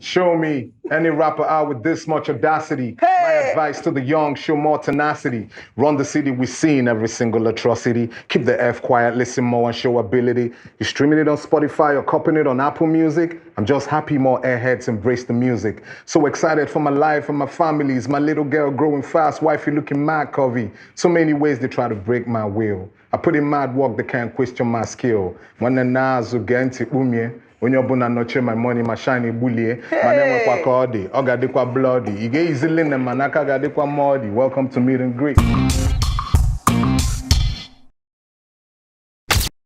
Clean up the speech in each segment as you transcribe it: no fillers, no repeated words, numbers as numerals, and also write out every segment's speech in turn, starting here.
Show me any rapper out with this much audacity. Hey! My advice to the young, show more tenacity. Run the city, we seen every single atrocity. Keep the F quiet, listen more and show ability. You streaming it on Spotify or copying it on Apple Music? I'm just happy more airheads embrace the music. So excited for my life and my families. My little girl growing fast, wifey looking mad covey. So many ways they try to break my will. I put in mad work, they can't question my skill. When the nazu genti umye. When you're born and nurture my money, my shiny bully, my name is Kwakodi, Ogadikwa Bloody. You get easily in the Manaka Gadikwa Modi. Welcome to Meet and Greet.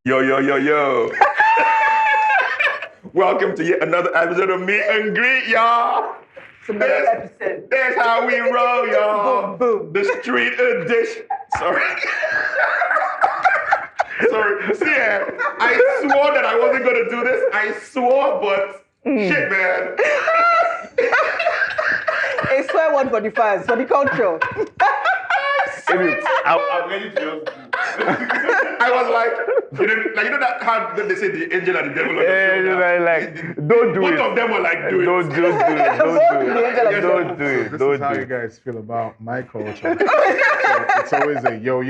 Yo. Welcome to yet another episode of Meet and Greet, y'all. That's how we roll, y'all. Boom. The street edition. Sorry. See, I swore that I wasn't gonna do this. I swore, but shit, man. A swear word for the fans, for the culture. I'm ready to just I was like, you know that how they say the angel and the devil on the show. Like, don't do it. Both of them were like, do it. Don't do it. This is how you guys feel about my culture. So it's always a yo.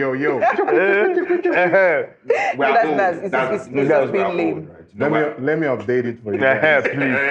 That's nice. It's being lame. Let me update it for you guys.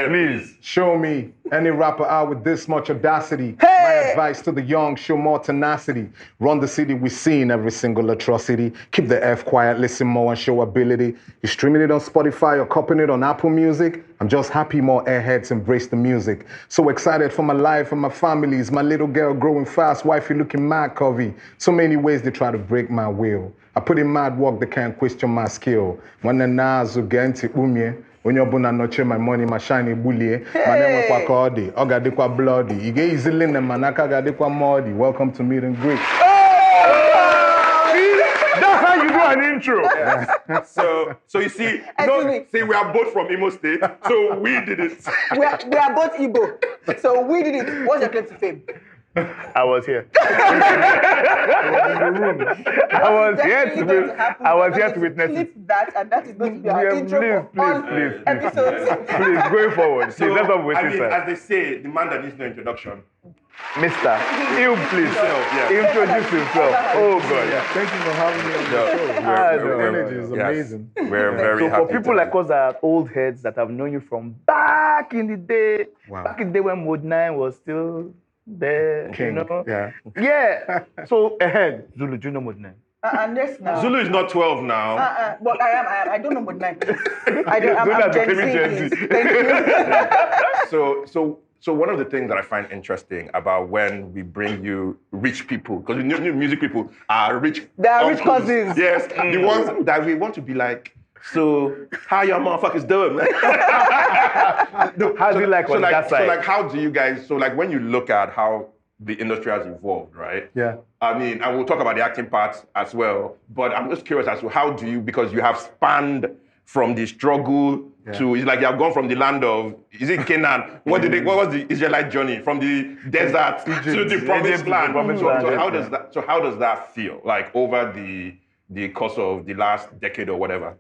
Please. Show me any rapper out with this much audacity. Hey! My advice to the young, show more tenacity. Run the city, we seen every single atrocity. Keep the F quiet, listen more and show ability. You streaming it on Spotify or copying it on Apple Music? I'm just happy more airheads embrace the music. So excited for my life and my families. My little girl growing fast, wifey looking mad covey. So many ways they try to break my will. I put in mad work, they can't question my skill. When the nazu genti umye. When you're born and nurture my money, my shiny bully, my name is Kwakodi, Ogadikwa Bloody. You get easily in the Manaka Gadikwa Modi. Welcome to Meet and Greet. That's how you do an intro. Yeah. So you see, we are both from Imo State, so we did it. We are both Igbo, so we did it. What's your claim to fame? I was here. I was here to witness it. Clip that, and that is going to be our intro Please. episode. Please, going forward. So, that's what we're saying. as they say, the man that needs no introduction. Mr. IllBliss, introduce himself. Oh, God. Yeah, thank you for having me on the show. Your energy is amazing. We're very So happy. for people like us that are old heads that have known you from back in the day, back in the day when Mode 9 was still there, King. you know? Yeah. So ahead, Zulu, do you know Mode 9? Yes, now. Zulu is not 12 now. But I am. I don't know Mode 9. I don't. Zulu I'm has Gen become Gen Z. Z. Please. Thank you. So one of the things that I find interesting about when we bring you rich people, because new music people are rich. They are rich uncles. cousins. Yes, the ones that we want to be like. So how y'all motherfuckers doing, man? How do you like on that side? So like, how do you guys? So like, when you look at how the industry has evolved, right? Yeah. I mean, I will talk about the acting part as well, but I'm just curious as to how do you, because you have spanned from the struggle to, it's like you have gone from the land of, is it Canaan? What was the Israelite journey? From the desert to the promised land. So how does that feel? Like over the course of the last decade or whatever?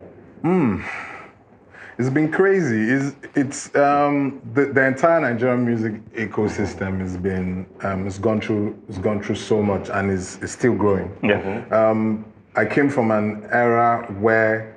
It's been crazy. It's the entire Nigerian music ecosystem has been it's gone through so much and is still growing. Yeah. I came from an era where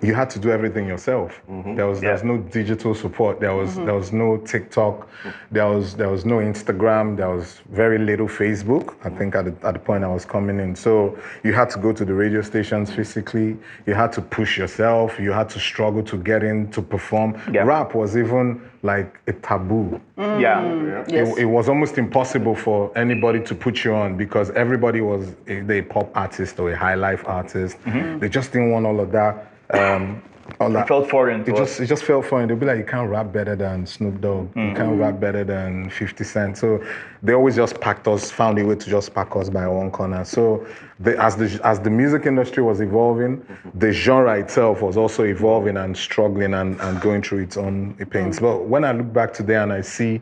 you had to do everything yourself. There was no digital support. There was no TikTok. There was no Instagram. There was very little Facebook. I think at the point I was coming in, so you had to go to the radio stations physically. You had to push yourself. You had to struggle to get in to perform. Yeah. Rap was even like a taboo. Yeah. Yes. It was almost impossible for anybody to put you on because everybody was a pop artist or a high life artist. They just didn't want all of that. It felt foreign. It just felt foreign. They'll be like, you can't rap better than Snoop Dogg. You can't rap better than 50 Cent. So they always just found a way to just pack us by one corner. So as the music industry was evolving, the genre itself was also evolving and struggling and going through its own pains. But when I look back today and I see,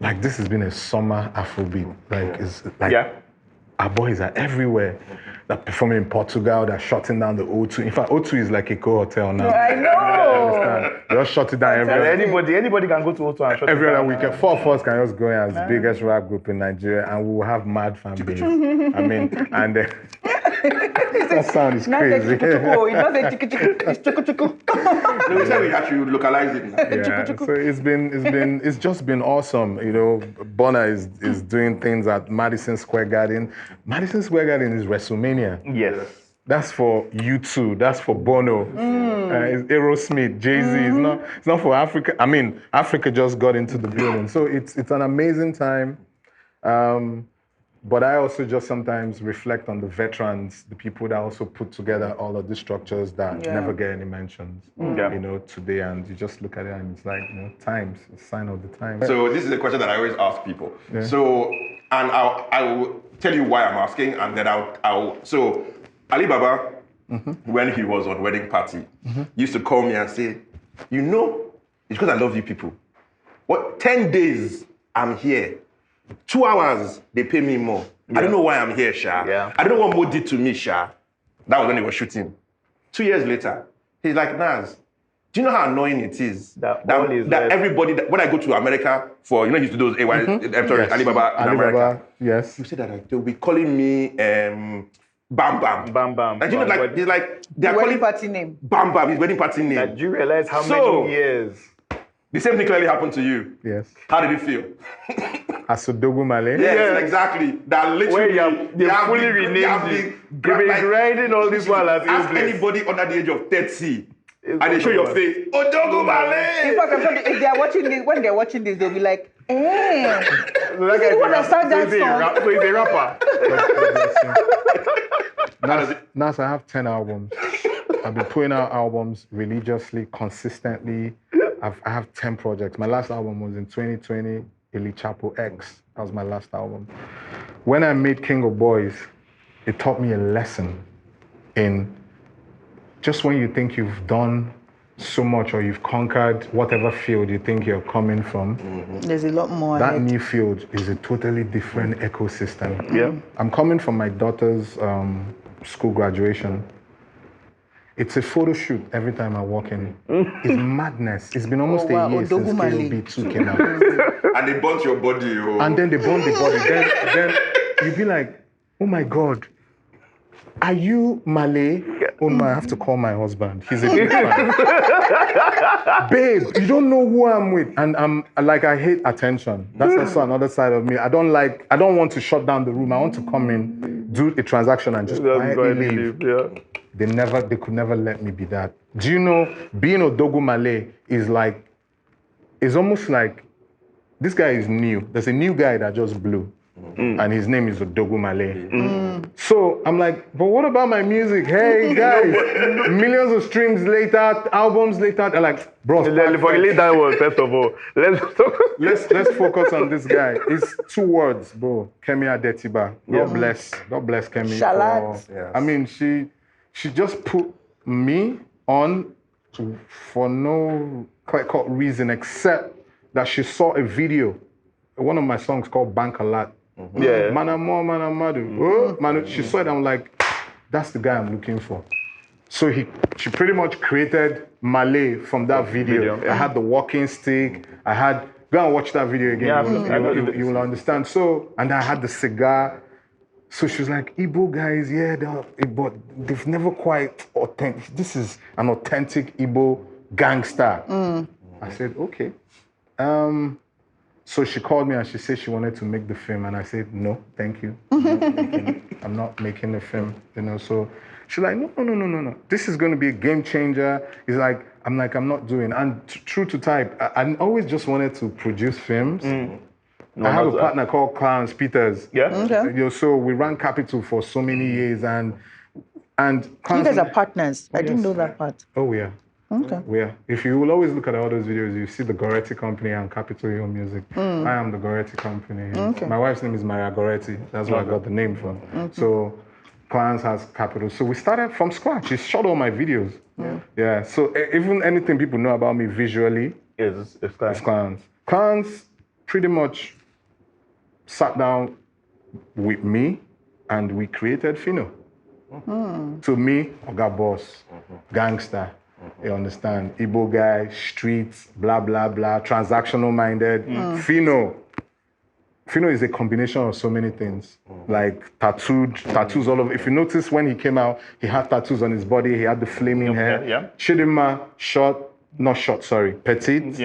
like, this has been a summer Afrobeat. our boys are everywhere. They're performing in Portugal, they're shutting down the O2. In fact, O2 is like a co-hotel now. I know. Understand? They just shut it down everywhere. Anybody can go to Auto and shut Every it other down. weekend, 4 of us can just go in as the biggest rap group in Nigeria, and we will have mad fan base. I mean, and that sound is Not the crazy. chuku, it's not the chuku, it's chuku. No, we said we actually localize it now. Yeah, so it's just been awesome. You know, Bonner is doing things at Madison Square Garden. Madison Square Garden is WrestleMania. Yes. That's for U2. That's for Bono. It's Aerosmith, Jay-Z. It's not for Africa. I mean, Africa just got into the building, so it's an amazing time. But I also just sometimes reflect on the veterans, the people that also put together all of these structures that never get any mentions, you know, today. And you just look at it and it's like, you know, times, a sign of the times. So this is a question that I always ask people. Yeah. So, and I will tell you why I'm asking, and then so Alibaba, when he was on Wedding Party, used to call me and say, you know, it's because I love you people. What, 10 days I'm here. 2 hours, they pay me more. I don't know why I'm here, Sha. I don't know what Mo did to me, Sha. That was when he was shooting. 2 years later, he's like, Nas, do you know how annoying it is that everybody, when I go to America for, you know, he used to do those Alibaba in America. Yes. You said that they'll be calling me Bam Bam. Bam Bam. And you know, like, he's like, they're calling party name. Bam Bam, his wedding party name. Do you realize how many years? The same thing clearly happened to you. Yes. How did it feel? As Odogwu Maley? Yes, exactly. That literally, they fully renamed it. They've been grinding all this while as ask IllBliss. anybody under the age of 30 and they show your face, Odogwu Maley! In fact, I'm sure if they are watching this, when they're watching this, they'll be like, eh. So that guy that song. So he's a rapper. Nas, I have 10 albums. I've been putting out albums religiously, consistently. I have 10 projects. My last album was in 2020, Illy Chapo X. That was my last album. When I made King of Boys, it taught me a lesson in just when you think you've done so much or you've conquered whatever field you think you're coming from, there's a lot more. That new field is a totally different ecosystem. Yeah. I'm coming from my daughter's school graduation. It's a photo shoot every time I walk in. It's madness. It's been almost a year since KOB2 came out. And they burnt your body. Oh. And then they burn the body. Then you'd be like, oh my God, are you Maley? Oh no, I have to call my husband. He's a big fan. Babe, you don't know who I'm with. And I'm like, I hate attention. That's also another side of me. I don't want to shut down the room. I want to come in, do a transaction and just quietly leave. Yeah. They could never let me be that. Do you know, being Odogwu Maley is almost like, this guy is new. There's a new guy that just blew. And his name is Odogwu Maley. So I'm like, but what about my music? Hey guys, millions of streams later, albums later, they're like, bro. Forget that one, first of all. Let's focus on this guy. It's 2 words, bro. Kemi Adetiba. God bless Kemi. I mean, she just put me on for no clear-cut reason except that she saw a video. One of my songs called Bank a Lot. Yeah. She saw it, I'm like, that's the guy I'm looking for. So she pretty much created Maley from that video. I had the walking stick. Go and watch that video again. Yeah, you will understand. So, and I had the cigar. So she was like, Igbo guys, but they've never quite authentic. This is an authentic Igbo gangster. I said, okay. So she called me and she said she wanted to make the film, and I said, no, thank you. I'm not making the film, you know. So she's like, no. This is going to be a game changer. I'm not doing. And true to type, I always just wanted to produce films. I have a partner called Clarence Peters. Yeah. Okay. You know, so we ran Capital for so many years, and you guys are partners. I didn't know that part. Oh yeah. Okay. Yeah. If you will always look at all those videos, you see the Goretti Company and Capitol Hill Music. I am the Goretti Company. Okay. My wife's name is Maria Goretti. That's where I got the name from. So Clarence has Capital. So we started from scratch. He shot all my videos. Yeah. So even anything people know about me visually It's Clarence. Clarence pretty much sat down with me and we created Fino. So me, Oga Boss, gangster, you understand? Igbo guy, streets, blah, blah, blah, transactional minded. Fino is a combination of so many things, like tattoos all over. If you notice when he came out, he had tattoos on his body, he had the flaming hair. Yeah. Chidinma, petite.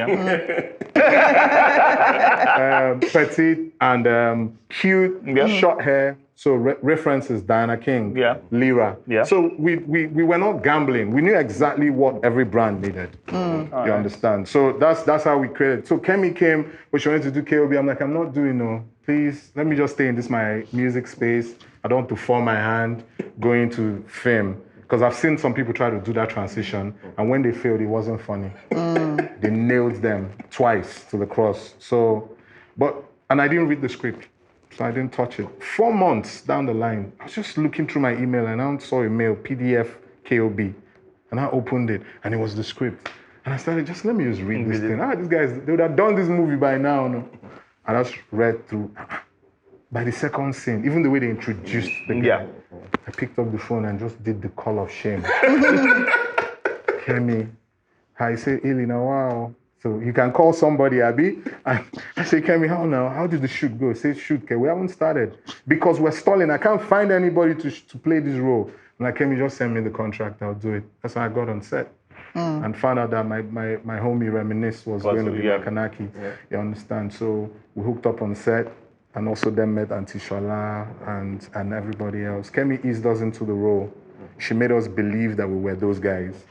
Petite and cute, short hair. So references Diana King, Lyra. Yeah. So we were not gambling. We knew exactly what every brand needed. You understand? So that's how we created. So Kemi came, but she wanted to do KOB. I'm like, I'm not doing no. Please, let me just stay in this my music space. I don't want to form my hand going to fame. Because I've seen some people try to do that transition, and when they failed, it wasn't funny. They nailed them twice to the cross. And I didn't read the script, so I didn't touch it. 4 months down the line, I was just looking through my email, and I saw a mail, PDF, KOB, and I opened it, and it was the script. And I started, let me just read this thing. These guys, they would have done this movie by now, no? And I just read through. By the second scene, even the way they introduced the guy, I picked up the phone and just did the call of shame. Kemi, I say, Elina, wow. So you can call somebody, Abby. And I say, Kemi, how now? How did the shoot go? Say, shoot, Kemi. We haven't started. Because we're stalling. I can't find anybody to play this role. I'm like, Kemi, just send me the contract. I'll do it. That's how I got on set. And found out that my homie Reminisce was going to be Makanaki. You understand? So we hooked up on set. And also then met Auntie Shola and everybody else. Kemi eased us into the role. She made us believe that we were those guys.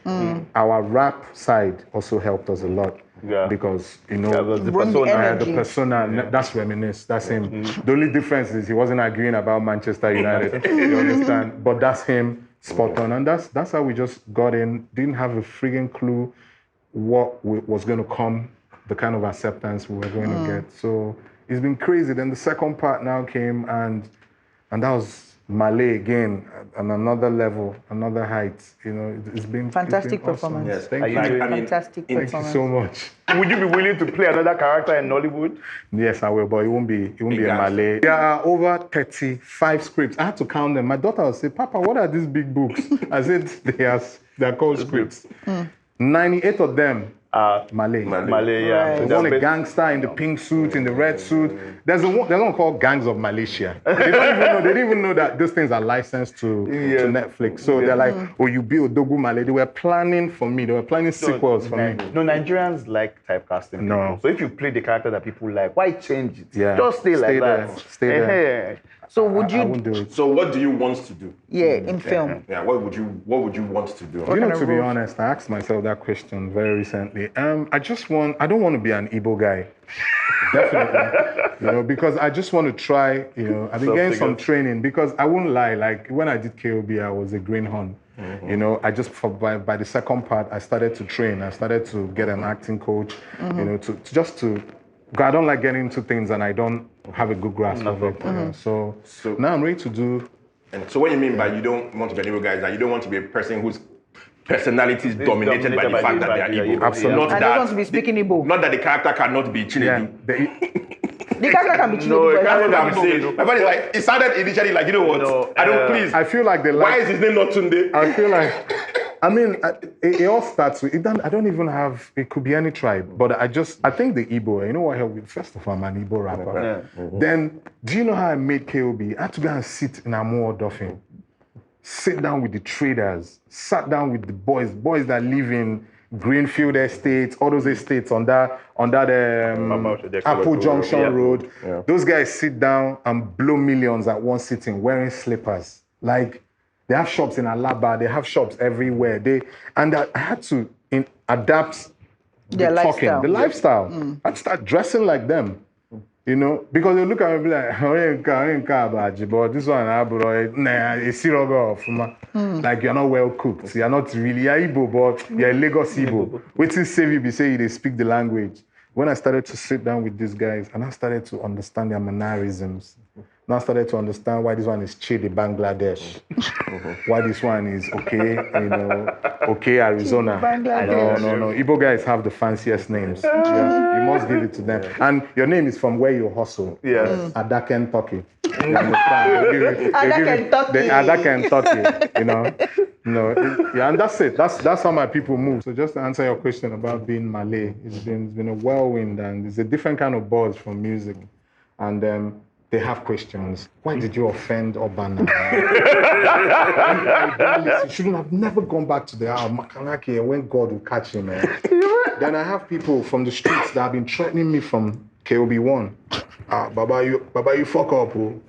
Our rap side also helped us a lot. Because, the persona, that's Reminisce, that's him. The only difference is he wasn't arguing about Manchester United, you understand? But that's him, spot on. And that's how we just got in, didn't have a frigging clue what was going to come, the kind of acceptance we were going to get. So it's been crazy. Then the second part now came, and that was Maley again, on another level, another height. It's been fantastic awesome. performance. Yes, thank you. Fantastic performance. Thank you so much. Would you be willing to play another character in Nollywood? Yes, I will, but it won't be a Maley. There are over 35 scripts. I had to count them. My daughter would say, Papa, what are these big books? I said, they're called scripts. 98 of them. Maley, yeah. They want a gangster in the pink suit, in the red suit. There's one called Gangs of Malaysia. They didn't even know that those things are licensed to Netflix. So they're like, oh, you be Odogwu Maley. They were planning for me. They were planning sequels for me. No, Nigerians like typecasting. No. So if you play the character that people like, why change it? Yeah. Just stay like that. Stay there. So would you? I won't do it. So what do you want to do? In film. Yeah. What would you want to do? To be honest, I asked myself that question very recently. I don't want to be an Igbo guy. Definitely. Because I just want to try, I've been getting some training, because I won't lie, like when I did KOB, I was a greenhorn. I just, by the second part, I started to train. I started to get an acting coach, I don't like getting into things and I don't have a good grasp of it. So now I'm ready to do. And so what you mean by you don't want to be an Igbo guy is that you don't want to be a person whose personality is dominated by the fact that they are Igbo. Absolutely. I don't want to be speaking Igbo. Not that the character cannot be Chinedu. The character can be Chinedu. No, the character can be saying. Everybody like, it sounded initially like, you know what? I don't please. I feel like why is his name not Tunde? I feel like, it all starts with, I don't even have, it could be any tribe, but I think the Igbo, you know what helped me? First of all, I'm an Igbo rapper. Then, do you know how I made KOB? I had to go and sit in Amuo Dolphin. Sit down with the traders, sat down with the boys that live in Greenfield Estates, all those estates on that Apple Junction Road. Yeah. Those guys sit down and blow millions at one sitting wearing slippers. Like, they have shops in Alaba, they have shops everywhere. I had to adapt the lifestyle. I had to start dressing like them. Because they look at me and be like, but this one, it's like you're not well cooked. You're not really Igbo, but you're a Lagos Igbo. Wait till save you be saying they speak the language. When I started to sit down with these guys and I started to understand their mannerisms, now I started to understand why this one is Chidi Bangladesh, why this one is okay Arizona. No. Igbo guys have the fanciest names. You must give it to them. And your name is from where you hustle. Yes. Ada Kentucky. You understand? Ada Kentucky, you know. No, yeah, and that's it. That's how my people move. So just to answer your question about being Malay, it's been a whirlwind, and it's a different kind of buzz from music. And they have questions. Why did you offend Obana? You shouldn't have never gone back to the Makanaki when God will catch him, man. Then I have people from the streets that have been threatening me from KOB1. Baba, you fuck up. Oh.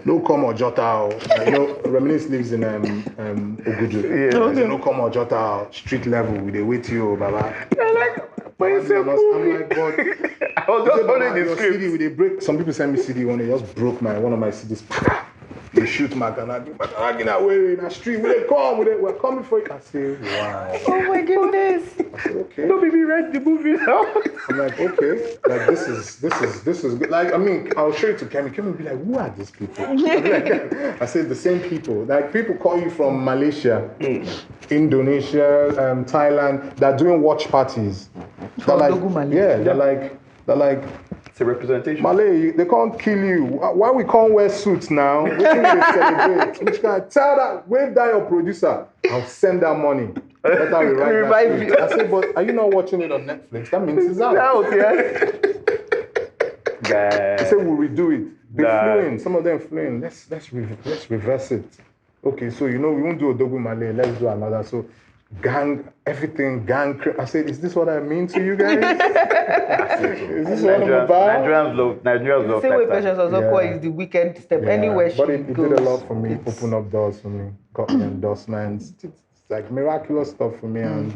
No come or jota. Oh. You know, Reminisce lives in Oguju. Yeah. No come or jota. Street level. They wait you, Baba. I'm like, God. I was just holding the script. CD, they break. Some people send me CD when they just broke one of my CDs. They shoot Makanagi away in the street. We're coming for you. I say, wow. Oh my goodness. I said, okay. Don't make me write the movie now. I'm like, okay. Like this is good. Like, I mean, I'll show it to Kemi. Kemi will be like, who are these people? I said the same people. Like people call you from Malaysia, Indonesia, Thailand. They're doing watch parties. Odogwu Maley. Yeah, they're like It's a representation. Malay, they can't kill you. Why we can't wear suits now? We can celebrate. Which can tell that, wave down your producer. I'll send that money. Better revive you. I said, but are you not watching it on Netflix? That means it's out. Yeah. They said, we'll redo it. They flew in. Some of them flew in. Let's reverse it. Okay, so we won't do Odogwu Maley. Let's do another. So everything. I said, is this what I mean to you guys? Is this what I'm about? Nigerians love same way that. Precious Ozokwa is the weekend step. Anywhere she but it goes. did a lot for me, open up doors for me, got me endorsements. It's like miraculous stuff for me, and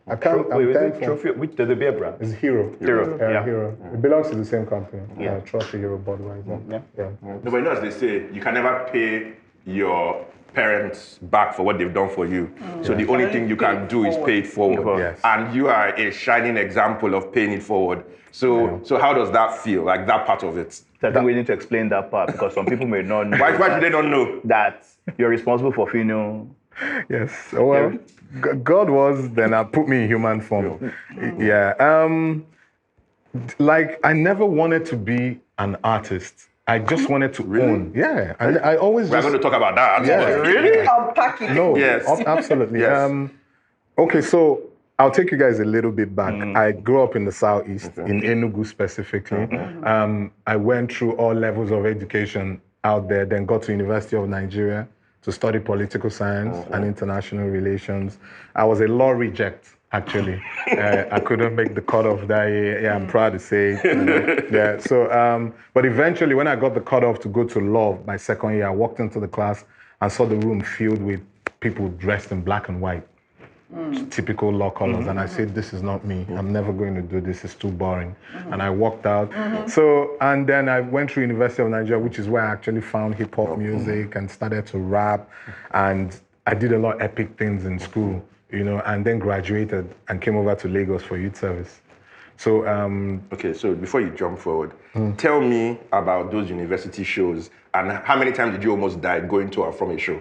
I can't. I'm thankful. Trophy, which the beer brand? It's Hero. Hero. Yeah. Hero. It belongs to the same company. Yeah. Trophy Hero Budweiser. Yeah. No, but you know, as they say, you can never pay your parents back for what they've done for you. So the only thing you can do is pay it forward. Yes. And you are a shining example of paying it forward. So how does that feel, like that part of it? So I think we need to explain that part because some people may not know. Why do they not know? That you're responsible for Fino. Yes. Well, God was, then I put me in human form. Yeah. Like I never wanted to be an artist. I just wanted to own. Yeah. And I always We're going to talk about that. Yeah. Really? Unpack it. No. Yes. Absolutely. Yes. Okay, so I'll take you guys a little bit back. I grew up in the Southeast, in Enugu specifically. I went through all levels of education out there, then got to University of Nigeria to study political science and international relations. I was a law reject, actually. I couldn't make the cutoff that year. Yeah, I'm proud to say it. Yeah, so, but eventually when I got the cutoff to go to law my second year, I walked into the class and saw the room filled with people dressed in black and white. Typical law colors, and I said, this is not me. I'm never going to do this. It's too boring. And I walked out. So, and then I went through University of Nigeria, which is where I actually found hip hop music and started to rap. And I did a lot of epic things in school, and then graduated and came over to Lagos for youth service. So, Okay, so before you jump forward, tell me about those university shows and how many times did you almost die going to and from a show?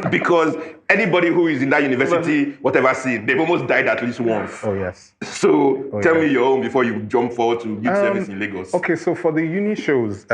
Because anybody who is in that university, whatever scene, they've almost died at least once. oh yes. So tell me your own before you jump forward to youth service in Lagos. Okay, so for the uni shows,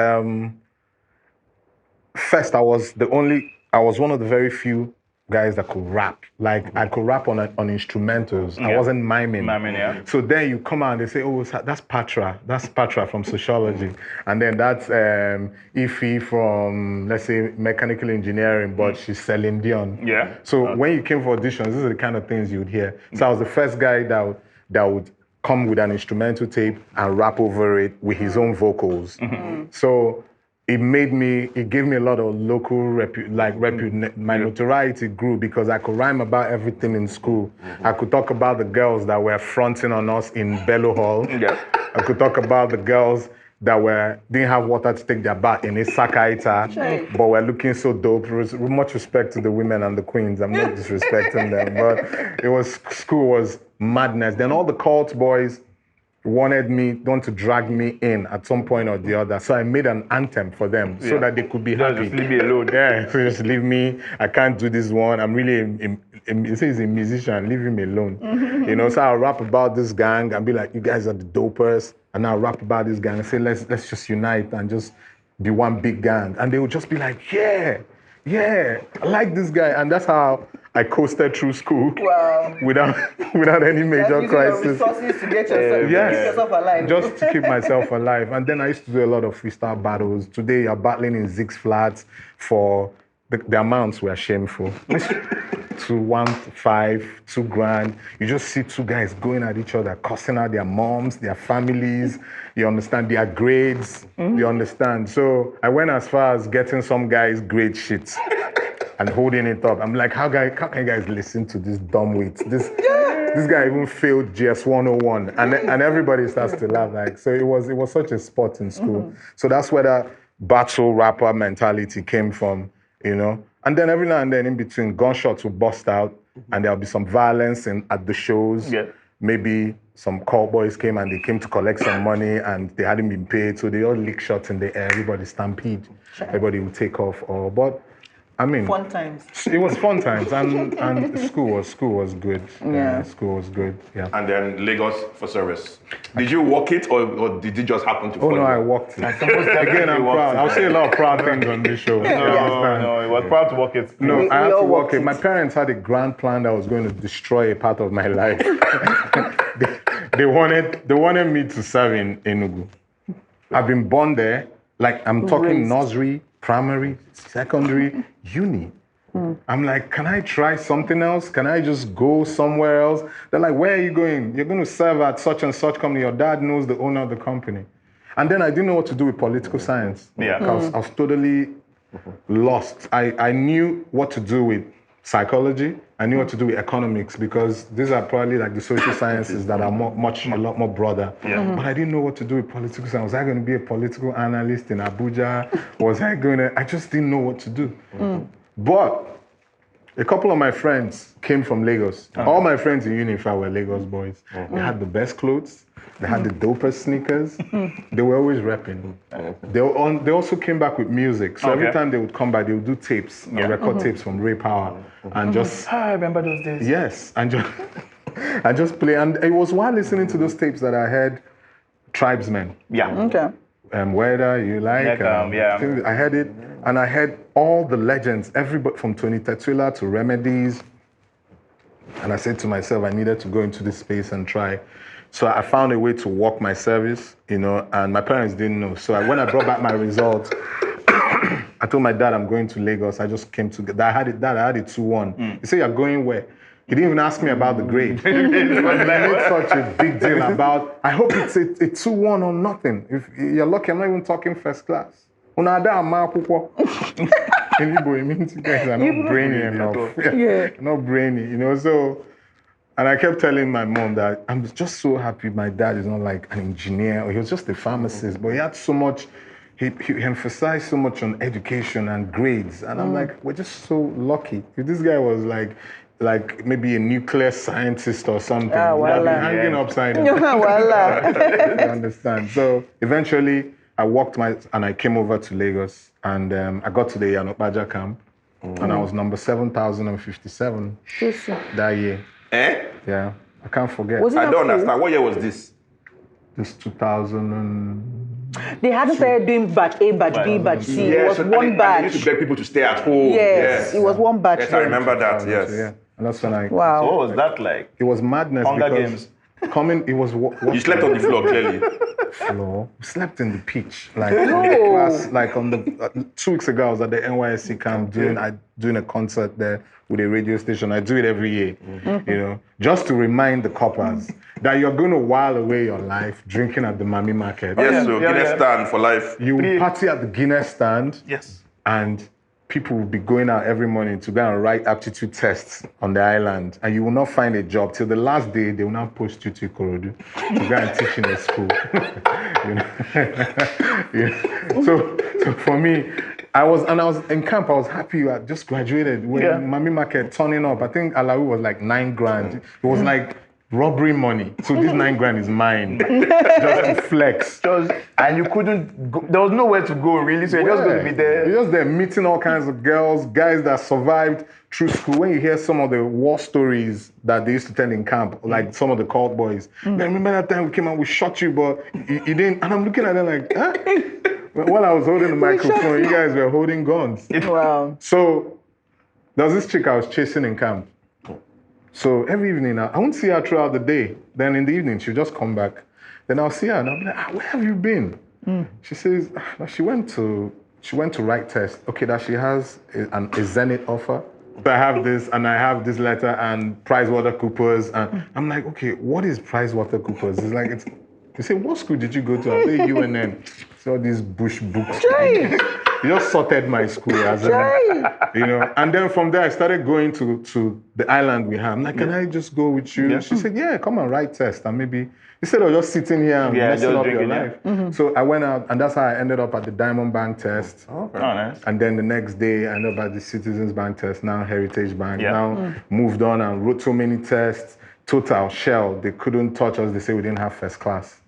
first I was one of the very few guys that could rap. Like I could rap on instrumentals. I wasn't miming. Yeah. So then you come out and they say, oh, that's Patra. That's Patra from sociology. And then that's Ify from, let's say, mechanical engineering, but she's Celine Dion. Yeah. So when you came for auditions, these are the kind of things you would hear. So I was the first guy that would come with an instrumental tape and rap over it with his own vocals. So it gave me a lot of local my notoriety grew because I could rhyme about everything in school. I could talk about the girls that were fronting on us in Bello Hall. Yeah. I could talk about the girls that didn't have water to take their bath in Isakaita, but were looking so dope. Much respect to the women and the queens. I'm not disrespecting them, but school was madness. Then all the cult boys want to drag me in at some point or the other. So I made an anthem for them so that they could be happy. Just leave me alone. Yeah, so just leave me. I can't do this one. I'm really, he says he's a musician, leave him alone. So I'll rap about this gang and be like, you guys are the dopers. And I'll rap about this gang and say, let's just unite and just be one big gang. And they would just be like, yeah, I like this guy. And that's how I coasted through school without any major crisis. Resources to get yourself, keep yourself alive. Just to keep myself alive. And then I used to do a lot of freestyle battles. Today you're battling in Zig's Flats for the amounts were shameful. 215, 2 grand. You just see two guys going at each other, cussing out their moms, their families, you understand, their grades, you understand. So I went as far as getting some guys' grade sheets and holding it up. I'm like, how can you guys listen to this dumb weight? This guy even failed GS 101, and everybody starts to laugh. Like, so it was such a sport in school. So that's where that battle rapper mentality came from, you know. And then every now and then in between, gunshots will bust out, and there'll be some violence at the shows. Yeah. Maybe some cowboys came and they came to collect some money and they hadn't been paid, so they all lick shots in the air. Everybody stampede. Everybody would take off. But I mean, fun times. It was fun times, and school was good. Yeah, school was good. Yeah. And then Lagos for service. Did you walk it, or did it just happen to? Oh no, I walked it. Again, I'm proud. I'll say a lot of proud things on this show. No, it was proud to walk it. No, I had to walk it. My parents had a grand plan that was going to destroy a part of my life. they wanted me to serve in Enugu. I've been born there. Like, I'm talking nursery, primary, secondary, uni. I'm like, can I try something else? Can I just go somewhere else? They're like, where are you going? You're going to serve at such and such company. Your dad knows the owner of the company. And then I didn't know what to do with political science. Yeah. I was totally lost. I knew what to do with psychology. I knew what to do with economics, because these are probably like the social sciences that are a lot more broader. Yeah. But I didn't know what to do with political science. Was I going to be a political analyst in Abuja? I just didn't know what to do. But a couple of my friends came from Lagos. All my friends in uni, were Lagos boys. They had the best clothes. They had the dopest sneakers. They were always rapping. They also came back with music. So every time they would come back, they would do tapes, record tapes from Ray Power. And just... I remember those days. Yes. And just play. And it was while listening to those tapes that I heard Tribesmen. Yeah. Okay. Whether you like, I heard it, and I heard all the legends, everybody from Tony Tetsuila to Remedies, and I said to myself, I needed to go into this space and try. So I found a way to walk my service, you know, and my parents didn't know. So when I brought back my results, I told my dad I'm going to Lagos. I just came to, I had it 2-1. He said, you're going where? He didn't even ask me about the grade. He made such a big deal about, I hope it's a 2-1 or nothing. If you're lucky, I'm not even talking first class. In Igbo, it means you guys are not brainy enough. Not brainy, you know, so... And I kept telling my mom that I'm just so happy my dad is not like an engineer, or he was just a pharmacist, but he had so much, he emphasized so much on education and grades. And I'm like, we're just so lucky. If this guy was like maybe a nuclear scientist or something, he'd have been hanging upside down. You understand? So eventually I walked and I came over to Lagos, and I got to the Yanopaja camp, and I was number 7,057 that year. Yeah, I can't forget. I don't understand. What year was this? This 2000 They hadn't started doing batch A, batch B, batch C. It was one batch. They used to beg people to stay at home. Yes, it was one batch. Yes, I remember that, yes. Yeah. And that's when Wow. So what was that like? It was madness. Hunger because Games. It was... You slept on the floor, clearly. We slept in the pitch. Like, in the class, like on the... 2 weeks ago, I was at the NYSC camp doing a concert there with a radio station. I do it every year, you know, just to remind the coppers that you're going to while away your life drinking at the Mami market. Yes, so Guinness stand for life. You will party at the Guinness stand. Yes. And people will be going out every morning to go and write aptitude tests on the island, and you will not find a job till the last day. They will now post you to Ikorodu to go and teach in a school. You know? So for me, I was in camp. I was happy. I just graduated. When Mami Market turning up, I think Alawi was like 9 grand. It was like robbery money. So this 9 grand is mine, just to flex. And you couldn't go, there was nowhere to go really, so you're just going to be there. You're just there meeting all kinds of girls, guys that survived through school. When you hear some of the war stories that they used to tell in camp, like some of the cult boys, man, remember that time we came out, we shot you, but you didn't, and I'm looking at them like, huh? While I was holding the microphone, you guys were holding guns. Wow. So there was this chick I was chasing in camp. So every evening, I won't see her throughout the day. Then in the evening, she'll just come back. Then I'll see her and I'll be like, where have you been? She says, she went to write test. Okay, that she has a Zenith offer. So I have this and I have this letter and PricewaterhouseCoopers. And I'm like, okay, what is PricewaterhouseCoopers? It's like, they say, what school did you go to? I say UNN. So all these bush books. You just sorted my school as and then from there I started going to the island we have. I'm like, can I just go with you? Yeah. She said, yeah, come and write test and maybe instead of just sitting here and messing up your life. So I went out and that's how I ended up at the Diamond Bank test. Okay. Oh, nice. And then the next day I ended up at the Citizens Bank test, now Heritage Bank. Now moved on and wrote so many tests. Total, Shell, they couldn't touch us. They say we didn't have first class.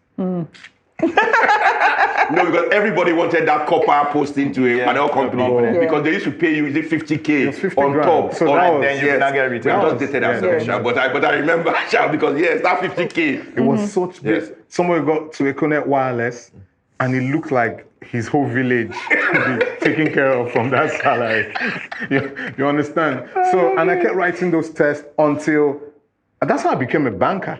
No, because everybody wanted that copper posting to a panel company because they used to pay you, is it 50K 50 on grand. top? So that was, then you cannot get retained. We just dated ourselves, but I remember because that 50K. It was such big. Somebody got to Econet Wireless and it looked like his whole village could be taken care of from that salary. You understand? So, and I kept writing those tests until, and that's how I became a banker.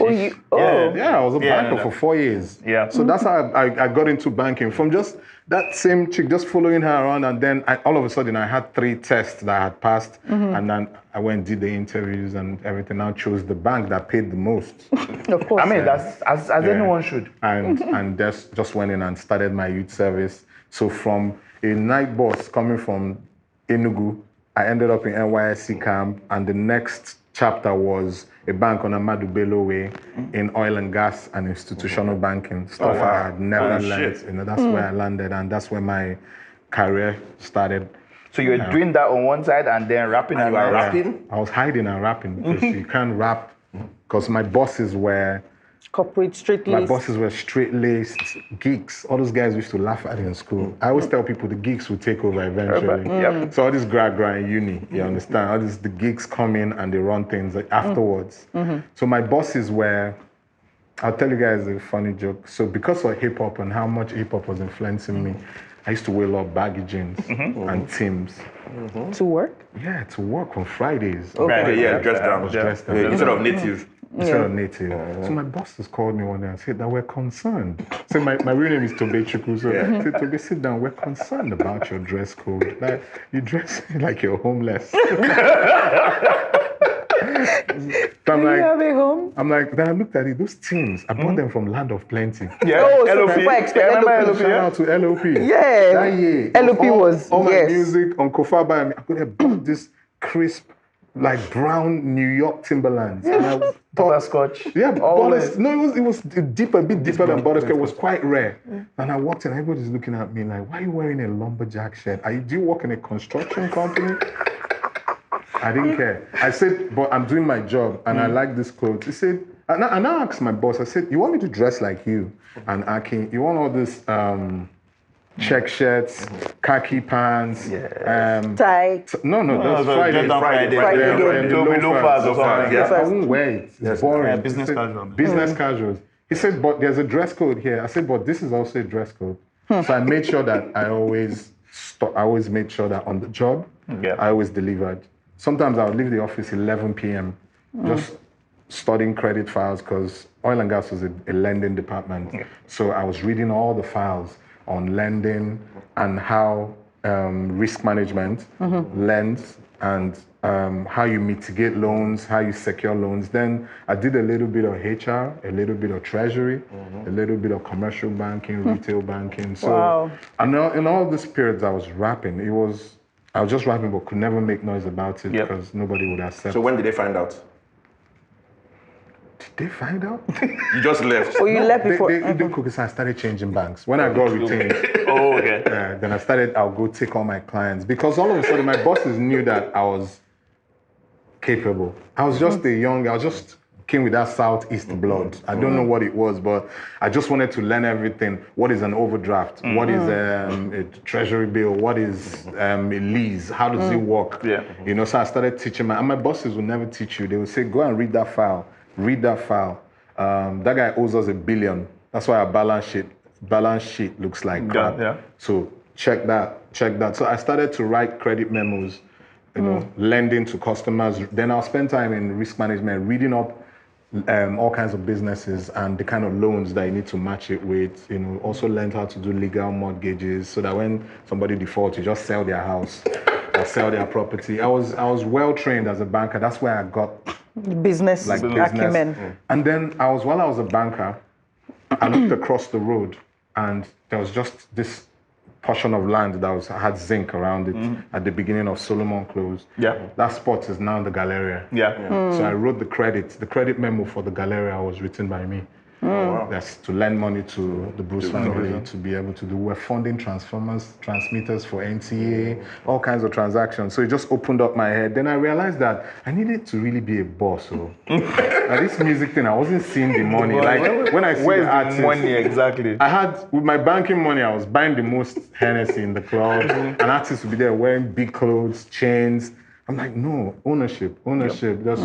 Yeah, I was a banker for 4 years. Yeah. So that's how I got into banking, from just that same chick, just following her around. And then all of a sudden I had 3 tests that I had passed. And then I went, did the interviews and everything. I chose the bank that paid the most. Of course. I mean, that's as anyone should. And just went in and started my youth service. So from a night bus coming from Enugu, I ended up in NYSC camp, and the next chapter was a bank on Amadu Bello Way in oil and gas and institutional banking. Stuff I had never learned. That's where I landed, and that's where my career started. So you were doing that on one side and then rapping and rapping? I was hiding and rapping because you can't rap, because my bosses were corporate straight-laced geeks. All those guys used to laugh at in school. I always tell people the geeks will take over eventually. So all this gra in uni, you understand? All this, the geeks come in and they run things afterwards. So my bosses were, I'll tell you guys a funny joke. So because of hip-hop and how much hip-hop was influencing me, I used to wear a lot of baggy jeans and Timbs. To work? Yeah, to work on Fridays. Dressed down. Dressed down. Instead of native. Instead of native. So my bosses called me one day and said that we're concerned. So my real name is Tobe Chukwu. So I said, Tobe, sit down. We're concerned about your dress code. Like, you dress like you're homeless. So I'm like, you have a home? I'm like, then I looked at it. Those teams, I bought them from Land of Plenty. Yeah, LOP. Shout out to LOP. Yeah. That year, LOP was, all my music on Kofaba. I could have bought this crisp, like brown New York Timberlands. And I thought, butterscotch. Yeah, it was deeper, a bit deeper than butterscotch. It was quite rare. And I walked in, everybody's looking at me like, why are you wearing a lumberjack shirt? Do you work in a construction company? I didn't care. I said, but I'm doing my job and I like this clothes. He said, and I asked my boss, I said, you want me to dress like you? And Aki, you want all this check shirts, khaki pants, tie. No, that's Friday. Loafers or something. I won't wear it. It's boring. Business casual. Business casuals. He said, but there's a dress code here. I said, but this is also a dress code. So I made sure that I always made sure that on the job, I always delivered. Sometimes I would leave the office 11 p.m. just studying credit files, because oil and gas was a lending department. So I was reading all the files on lending and how risk management lends, and how you mitigate loans, how you secure loans. Then I did a little bit of HR, a little bit of treasury, a little bit of commercial banking, retail banking. So and in all these periods I was rapping. I was just rapping, but could never make noise about it because nobody would accept. So when did they find out? Did they find out? You just left. Oh, you left before? They did cookies. I started changing banks. When I got retained, then I'll go take all my clients, because all of a sudden my bosses knew that I was capable. I was just came with that Southeast blood. I don't know what it was, but I just wanted to learn everything. What is an overdraft? What is a treasury bill? What is a lease? How does it work? So I started teaching and my bosses would never teach you. They would say, go and read that file. Read that file. That guy owes us $1 billion. That's why our balance sheet balance sheet looks like crap. Yeah. So check that. So I started to write credit memos, lending to customers. Then I'll spend time in risk management, reading up all kinds of businesses and the kind of loans that you need to match it with. Also learned how to do legal mortgages so that when somebody defaults, you just sell their house or sell their property. I was well trained as a banker. That's where I got Business business. acumen. And then while I was a banker, I looked across the road and there was just this portion of land that had zinc around it at the beginning of Solomon Close. Yeah. That spot is now the Galleria. Yeah. So I wrote the credit memo for the Galleria was written by me. That's to lend money to the Bruce family to be able to do. We're funding transmitters for NTA, all kinds of transactions. So it just opened up my head. Then I realized that I needed to really be a boss. So this music thing, I wasn't seeing the money. Like when I see Where's the artists, the money exactly? I had, with my banking money, I was buying the most Hennessy in the club. An artist would be there wearing big clothes, chains. I'm like, no, ownership, just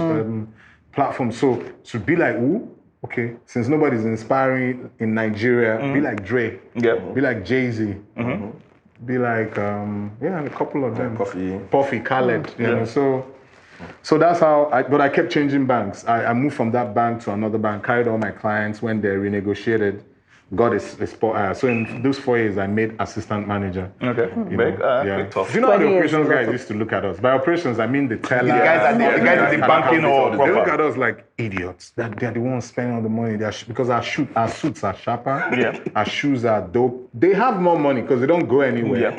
platform. So to be like, ooh, okay, since nobody's inspiring in Nigeria, be like Dre, be like Jay-Z, be like, a couple of them. Puffy, Khaled, you know, so that's how, but I kept changing banks. I moved from that bank to another bank, carried all my clients when they renegotiated, got a spot. So in those 4 years, I made assistant manager. Okay, big tough. Do you know how the 20 years operations is guys tough. used to look at us? By operations, I mean the teller. The guys at the banking or They look proper. at us like idiots. They're the ones spending all the money. Because our suits are sharper. Yeah. Our shoes are dope. They have more money because they don't go anywhere.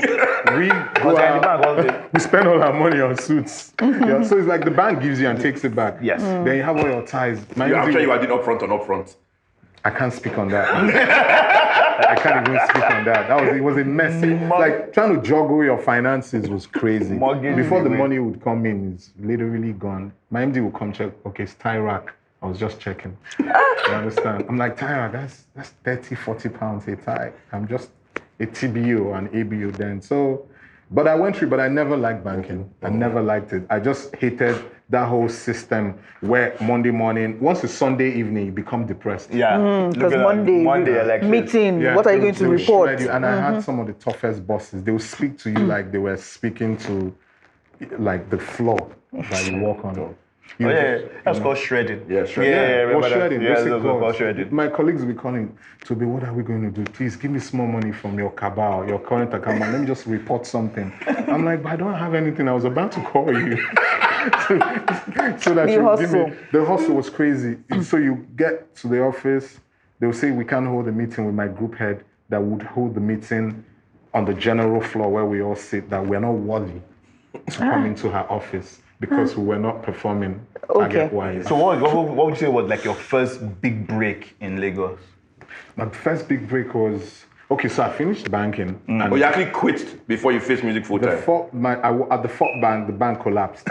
We go They're in the out, bank all day. we spend all our money on suits. Yeah, so it's like the bank gives you and takes it back. Yes. Then you have all your ties. I'm sure you are doing upfront on upfront. I can't speak on that. I can't even speak on that. It was a messy. Like trying to juggle your finances was crazy. Mortgage Before the anyway. money would come in, it's literally gone. My MD would come check. Okay, it's Tyrac. I was just checking. You understand? I'm like, Tyrac, that's 30, 40 pounds a tie. I'm just a TBO and ABO then. So, but I went through. But I never liked banking. I never liked it. I just hated that whole system where Monday morning, once it's Sunday evening, you become depressed. Yeah. Because Look at that. Monday election. meeting, Yeah, what are you they going would- to they would report? shred you. And I had some of the toughest bosses. They would speak to you like they were speaking to like the floor that you walk on. Oh, yeah. That's called shredding. Yeah, shredding. Yeah, Or remember that? shredding, Yeah, basic that's calls. called shredding. My colleagues will be calling, Toby, what are we going to do? Please give me small money from your cabal, your current account. Let me just report something. I'm like, but I don't have anything. I was about to call you. so that The you give me. hustle. The hustle was crazy. So you get to the office, they'll say, we can't hold a meeting with my group head that would hold the meeting on the general floor where we all sit, that we're not worthy to come into her office because we were not performing target-wise. So what would you say was like your first big break in Lagos? My first big break was, okay, so I finished banking. And But you actually quit before you faced music full time. at the fourth bank, the bank collapsed.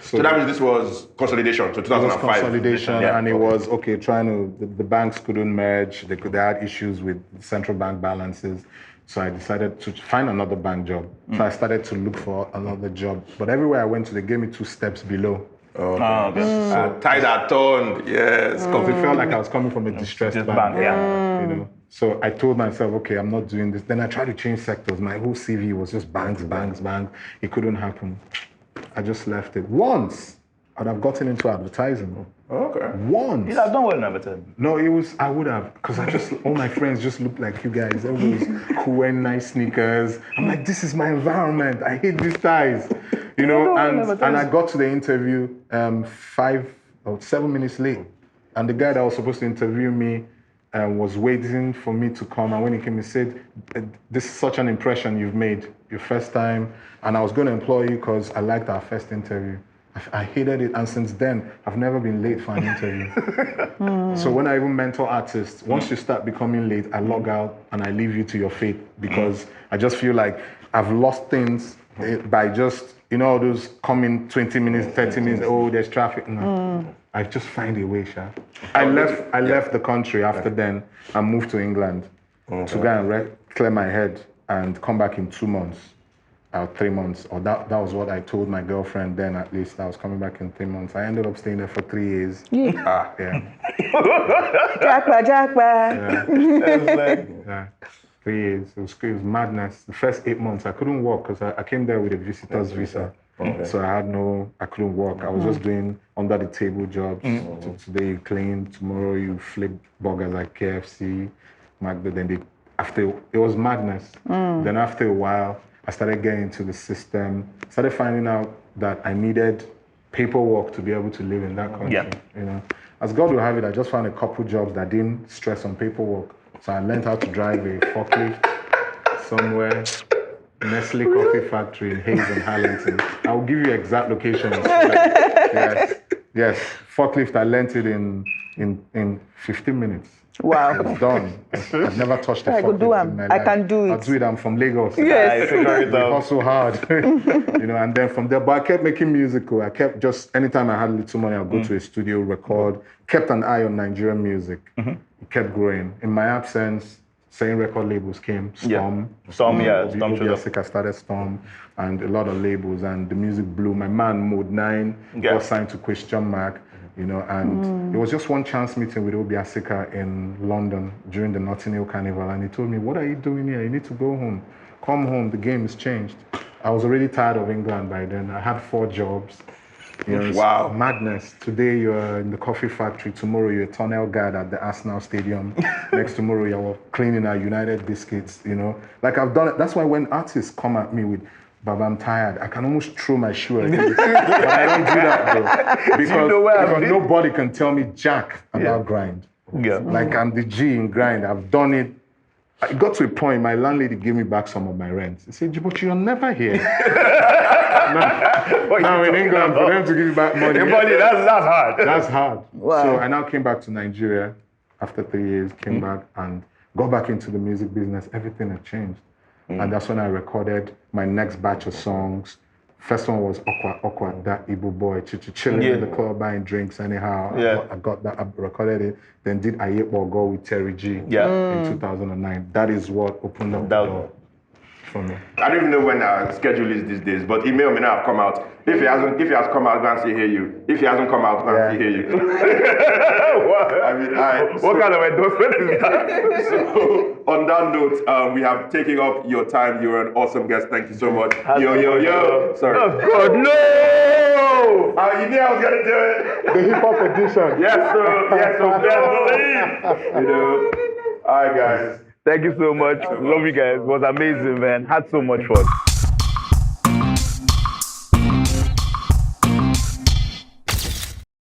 So that means this was consolidation, so It was 2005. consolidation, Yeah. and it was the banks couldn't merge. They had issues with central bank balances. So I decided to find another bank job. So I started to look for another job. But everywhere I went to, they gave me 2 steps below. Tied at tone, yes. Because it felt like I was coming from a distressed bank. Yeah. You know. So I told myself, okay, I'm not doing this. Then I tried to change sectors. My whole CV was just banks. It couldn't happen. I just left it. Once, I'd have gotten into advertising. Okay. Once. You have done well in advertising. No, I would have, because all my friends just looked like you guys. Everybody was cool, wearing nice sneakers. I'm like, this is my environment. I hate these ties. You know, and I got to the interview 5 or 7 minutes late. And the guy that was supposed to interview me was waiting for me to come. And when he came, he said, this is such an impression you've made, your first time. And I was going to employ you because I liked our first interview. I hated it, and since then, I've never been late for an interview. So when I even mentor artists, once you start becoming late, I log out and I leave you to your fate because I just feel like I've lost things by just, all those coming 20 minutes, 30 minutes, oh, there's traffic. No. I just find a way, Sha. I left the country after then and moved to England to go and clear my head and come back in 2 months. 3 months, or that was what I told my girlfriend then. At least I was coming back in 3 months. I ended up staying there for 3 years. Ah. Yeah. Jackpot. Yeah. 3 years. It was madness. The first 8 months, I couldn't work because I came there with a visitor's visa. Okay. So I couldn't work. I was just doing under the table jobs. So today you clean, tomorrow you flip burgers at KFC. Then it was madness. Then after a while, I started getting into the system, started finding out that I needed paperwork to be able to live in that country. Yeah. You know, as God will have it, I just found a couple jobs that didn't stress on paperwork. So I learned how to drive a forklift somewhere, Nestle Coffee Factory in Hayes and Harlington. I'll give you exact locations. Yes. Forklift, I learned it in 15 minutes. Wow. It's done. I've never touched a I could do forklift it. in my I life. can do it. I'll do it. I'm from Lagos. Yes. We hustle hard, and then from there, but I kept making musical. I kept just, anytime I had little money, I'll go to a studio, record, kept an eye on Nigerian music. It kept growing. In my absence, saying record labels came, Storm. Storm Odogwu showed up. Maley started Storm, and a lot of labels, and the music blew. My man, Mode 9, got signed to Question Mark. And it was just one chance meeting with Obi Asika in London during the Notting Hill Carnival, and he told me, "What are you doing here? You need to go home. Come home. The game has changed." I was already tired of England by then. I had 4 jobs. It's Wow. madness. Today you're in the coffee factory. Tomorrow you're a tunnel guard at the Arsenal Stadium. Next tomorrow you're cleaning our United biscuits. Like I've done it. That's why when artists come at me with, "Baba, I'm tired," I can almost throw my shoe at you. But I don't do that though. Because nobody can tell me jack about grind. Yeah. Like I'm the G in grind. I've done it. It got to a point, my landlady gave me back some of my rent. She said, "But you're never here." now in England, for them to give you back money. That's hard. That's hard. Wow. So I now came back to Nigeria after 3 years, came back and got back into the music business. Everything had changed. And that's when I recorded my next batch of songs. First one was Okwa, that Igbo boy, chilling in the club, buying drinks anyhow. I got that, I recorded it. Then did Ayepo Go with Terry G in 2009. That is what opened up the door for me. I don't even know when our schedule is these days, but email me now have come out. If he has come out, go and see hear you. If he hasn't come out, go and see hear you. What kind of endorsement is that? So on that note, we have taken up your time. You're an awesome guest. Thank you so much. Yo. Sorry. Oh God, no! You knew I was gonna do it. The hip hop edition. Yes, so best believe. All right, guys. Thank you so much. Love you guys. It was amazing, man. Had so much fun.